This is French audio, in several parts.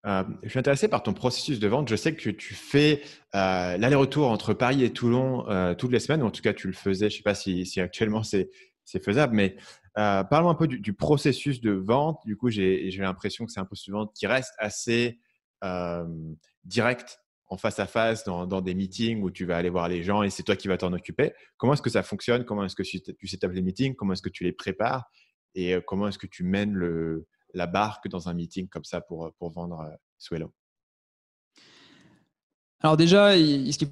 Je suis intéressé par ton processus de vente. Je sais que tu fais l'aller-retour entre Paris et Toulon toutes les semaines, ou en tout cas tu le faisais. Je ne sais pas si actuellement c'est faisable, mais parlons un peu du processus de vente. Du coup, j'ai l'impression que c'est un processus de vente qui reste assez euh, direct, en face à face, dans des meetings où tu vas aller voir les gens et c'est toi qui vas t'en occuper. Comment est-ce que ça fonctionne? Comment est-ce que tu setups les meetings? Comment est-ce que tu les prépares? Et comment est-ce que tu mènes la barque dans un meeting comme ça pour vendre Swello? Alors déjà, ce qu'il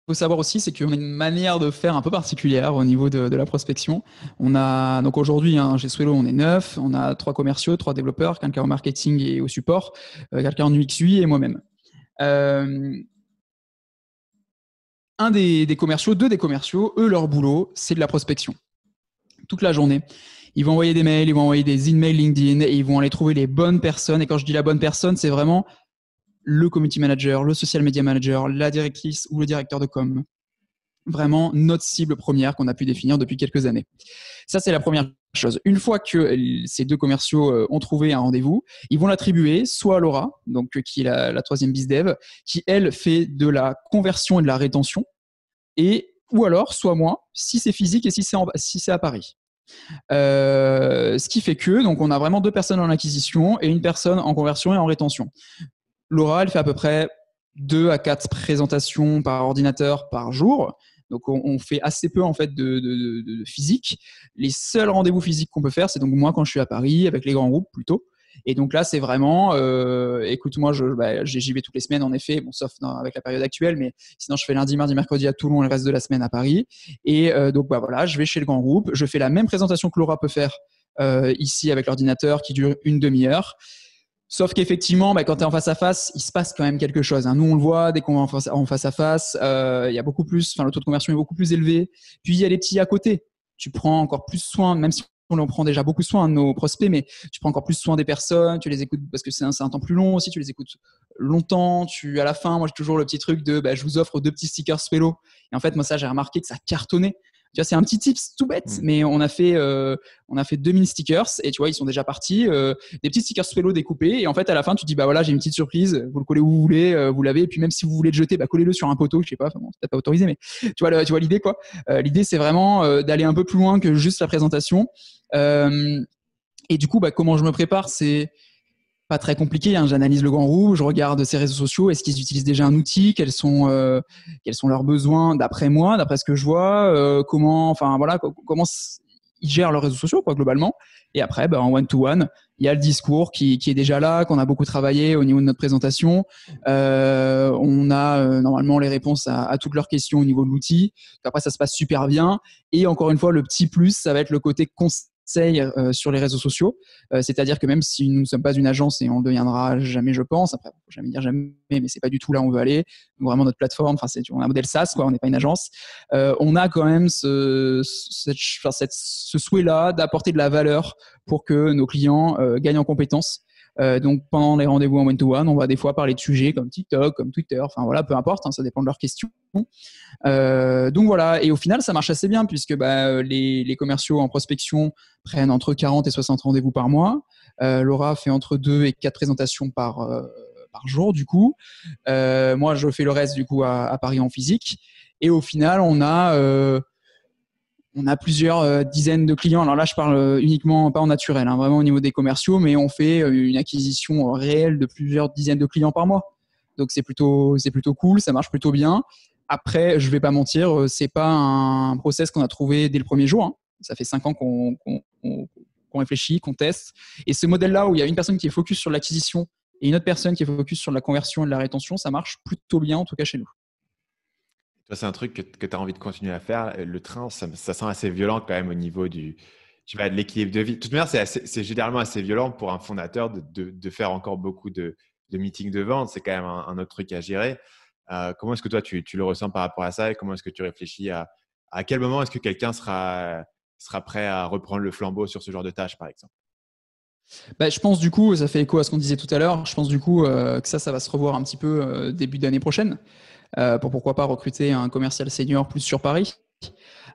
faut savoir aussi, c'est qu'on a une manière de faire un peu particulière au niveau de la prospection. On a donc aujourd'hui, chez Swello, on est 9, on a 3 commerciaux, 3 développeurs, quelqu'un en marketing et au support, quelqu'un en UX UI et moi-même. Un des commerciaux, 2 des commerciaux, eux, leur boulot, c'est de la prospection. Toute la journée. Ils vont envoyer des mails, ils vont envoyer des emails LinkedIn et ils vont aller trouver les bonnes personnes. Et quand je dis la bonne personne, c'est vraiment le community manager, le social media manager, la directrice ou le directeur de com. Vraiment notre cible première qu'on a pu définir depuis quelques années. Ça, c'est la première chose. Une fois que ces 2 commerciaux ont trouvé un rendez-vous, ils vont l'attribuer soit à Laura, donc qui est la troisième bizdev, qui elle fait de la conversion et de la rétention, ou alors soit moi, si c'est physique et si c'est à Paris. Ce qui fait que donc on a vraiment 2 personnes en acquisition et une personne en conversion et en rétention. Laura, elle fait à peu près 2 à 4 présentations par ordinateur par jour. Donc, on fait assez peu en fait de physique. Les seuls rendez-vous physiques qu'on peut faire, c'est donc moi quand je suis à Paris avec les grands groupes plutôt. Et donc là, c'est vraiment, écoute, moi, j'y vais toutes les semaines en effet, bon, sauf avec la période actuelle, mais sinon je fais lundi, mardi, mercredi à Toulon et le reste de la semaine à Paris. Et donc voilà, je vais chez le grand groupe, je fais la même présentation que Laura peut faire ici avec l'ordinateur qui dure une demi-heure. Sauf qu'effectivement, quand tu es en face à face, il se passe quand même quelque chose. Nous, on le voit dès qu'on est en face à face, il y a beaucoup plus, le taux de conversion est beaucoup plus élevé. Puis il y a les petits à côté. Tu prends encore plus soin, même si on en prend déjà beaucoup soin de nos prospects, mais tu prends encore plus soin des personnes, tu les écoutes parce que c'est un temps plus long aussi, tu les écoutes longtemps. À la fin, moi j'ai toujours le petit truc de je vous offre 2 petits stickers Swello. Et en fait, moi ça, j'ai remarqué que ça cartonnait. Tu vois, c'est un petit tips tout bête, mais on a fait 2000 stickers et tu vois, ils sont déjà partis. Des petits stickers Swello découpés. Et en fait, à la fin, tu dis, voilà, j'ai une petite surprise. Vous le collez où vous voulez, vous l'avez. Et puis, même si vous voulez le jeter, collez-le sur un poteau. Je sais pas, bon, c'est peut-être pas autorisé, mais tu vois l'idée, quoi. L'idée, c'est vraiment d'aller un peu plus loin que juste la présentation. Et du coup, comment je me prépare, c'est pas très compliqué. J'analyse le grand groupe, je regarde ses réseaux sociaux. Est-ce qu'ils utilisent déjà un outil? Quels sont leurs besoins d'après moi, d'après ce que je vois? Comment ils gèrent leurs réseaux sociaux, quoi, globalement. Et après, en one-to-one, il y a le discours qui est déjà là, qu'on a beaucoup travaillé au niveau de notre présentation. On a normalement les réponses à toutes leurs questions au niveau de l'outil. Après, ça se passe super bien. Et encore une fois, le petit plus, ça va être le côté conseil sur les réseaux sociaux. C'est-à-dire que même si nous ne sommes pas une agence et on ne deviendra jamais, je pense, après, faut jamais dire jamais, mais c'est pas du tout là où on veut aller. Donc, vraiment, notre plateforme, on a un modèle SaaS, quoi, on n'est pas une agence. On a quand même ce souhait-là d'apporter de la valeur pour que nos clients gagnent en compétences. Donc pendant les rendez-vous en one-to-one, on va des fois parler de sujets comme TikTok, comme Twitter, peu importe, ça dépend de leurs questions. Donc voilà, et au final ça marche assez bien puisque les commerciaux en prospection prennent entre 40 et 60 rendez-vous par mois. Laura fait entre 2 et 4 présentations par jour du coup. Moi je fais le reste du coup à Paris en physique. Et au final on a plusieurs dizaines de clients. Alors là, je parle uniquement pas en naturel, vraiment au niveau des commerciaux, mais on fait une acquisition réelle de plusieurs dizaines de clients par mois. Donc c'est plutôt cool, ça marche plutôt bien. Après, je vais pas mentir, c'est pas un process qu'on a trouvé dès le premier jour. Ça fait 5 ans qu'on réfléchit, qu'on teste. Et ce modèle-là où il y a une personne qui est focus sur l'acquisition et une autre personne qui est focus sur la conversion et de la rétention, ça marche plutôt bien, en tout cas chez nous. Toi, c'est un truc que tu as envie de continuer à faire. Le train, ça sent assez violent quand même au niveau de l'équilibre de vie. De toute manière, c'est généralement assez violent pour un fondateur de faire encore beaucoup de meetings de vente. C'est quand même un autre truc à gérer. Comment est-ce que toi, tu le ressens par rapport à ça et comment est-ce que tu réfléchis à quel moment est-ce que quelqu'un sera prêt à reprendre le flambeau sur ce genre de tâches, par exemple? Je pense du coup, ça fait écho à ce qu'on disait tout à l'heure, je pense du coup que ça va se revoir un petit peu début d'année prochaine pour pourquoi pas recruter un commercial senior plus sur Paris.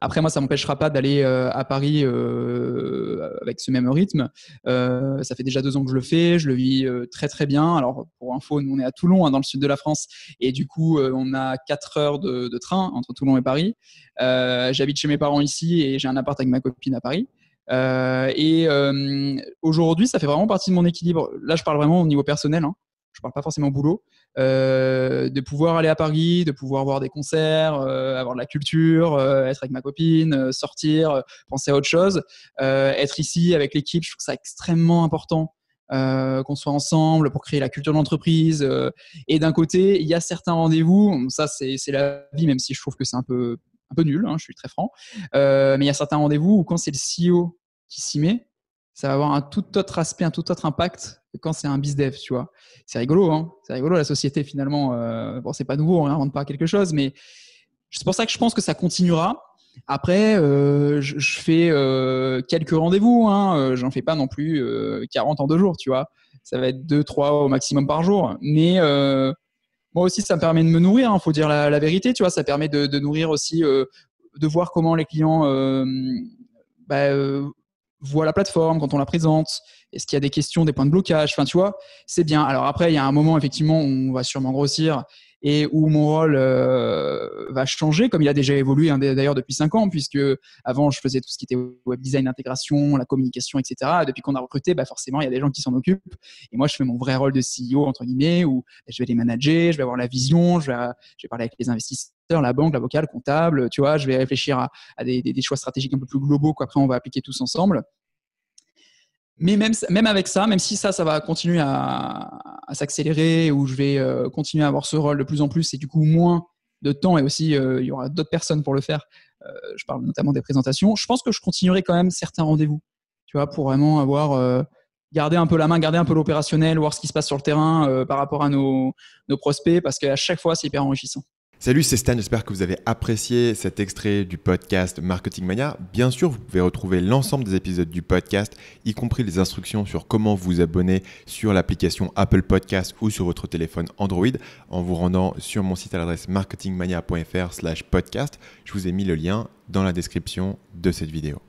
Après, moi, ça m'empêchera pas d'aller à Paris avec ce même rythme. Ça fait déjà 2 ans que je le fais, je le vis très très bien. Alors, pour info, nous on est à Toulon, hein, dans le sud de la France, et du coup, on a 4 heures de train entre Toulon et Paris. J'habite chez mes parents ici et j'ai un appart avec ma copine à Paris. Aujourd'hui, ça fait vraiment partie de mon équilibre. Là, je parle vraiment au niveau personnel, hein. Je parle pas forcément boulot. De pouvoir aller à Paris, de pouvoir voir des concerts, avoir de la culture, être avec ma copine, sortir, penser à autre chose. Être ici avec l'équipe, je trouve ça extrêmement important. Qu'on soit ensemble pour créer la culture de l'entreprise. Et d'un côté, il y a certains rendez-vous, ça c'est la vie, même si je trouve que c'est un peu nul, hein, je suis très franc. Mais il y a certains rendez-vous où quand c'est le CEO qui s'y met, ça va avoir un tout autre aspect, un tout autre impact que quand c'est un bizdev, tu vois. C'est rigolo, hein. C'est rigolo la société finalement. Bon, c'est pas nouveau, on n'invente pas quelque chose, mais c'est pour ça que je pense que ça continuera. Après, je fais quelques rendez-vous, hein. J'en fais pas non plus 40 en 2 jours, tu vois. Ça va être 2, 3 au maximum par jour. Mais moi aussi, ça me permet de me nourrir, hein, faut dire la vérité, tu vois. Ça permet de nourrir aussi, de voir comment les clients voient la plateforme quand on la présente. Est-ce qu'il y a des questions, des points de blocage? Enfin, tu vois, c'est bien. Alors après, il y a un moment, effectivement, où on va sûrement grossir et où mon rôle va changer, comme il a déjà évolué, hein, d'ailleurs depuis 5 ans, puisque avant, je faisais tout ce qui était web design, intégration, la communication, etc. Et depuis qu'on a recruté, forcément, il y a des gens qui s'en occupent. Et moi, je fais mon vrai rôle de CEO, entre guillemets, où je vais les manager, je vais avoir la vision, je vais parler avec les investisseurs, la banque, l'avocat, le comptable, tu vois, je vais réfléchir à des choix stratégiques un peu plus globaux qu'après on va appliquer tous ensemble. Mais même avec ça, même si ça va continuer à s'accélérer, où je vais continuer à avoir ce rôle de plus en plus et du coup moins de temps, et aussi il y aura d'autres personnes pour le faire. Je parle notamment des présentations. Je pense que je continuerai quand même certains rendez-vous, tu vois, pour vraiment avoir garder un peu la main, garder un peu l'opérationnel, voir ce qui se passe sur le terrain par rapport à nos prospects, parce qu'à chaque fois, c'est hyper enrichissant. Salut, c'est Stan, j'espère que vous avez apprécié cet extrait du podcast Marketing Mania. Bien sûr, vous pouvez retrouver l'ensemble des épisodes du podcast, y compris les instructions sur comment vous abonner sur l'application Apple Podcast ou sur votre téléphone Android en vous rendant sur mon site à l'adresse marketingmania.fr/podcast. Je vous ai mis le lien dans la description de cette vidéo.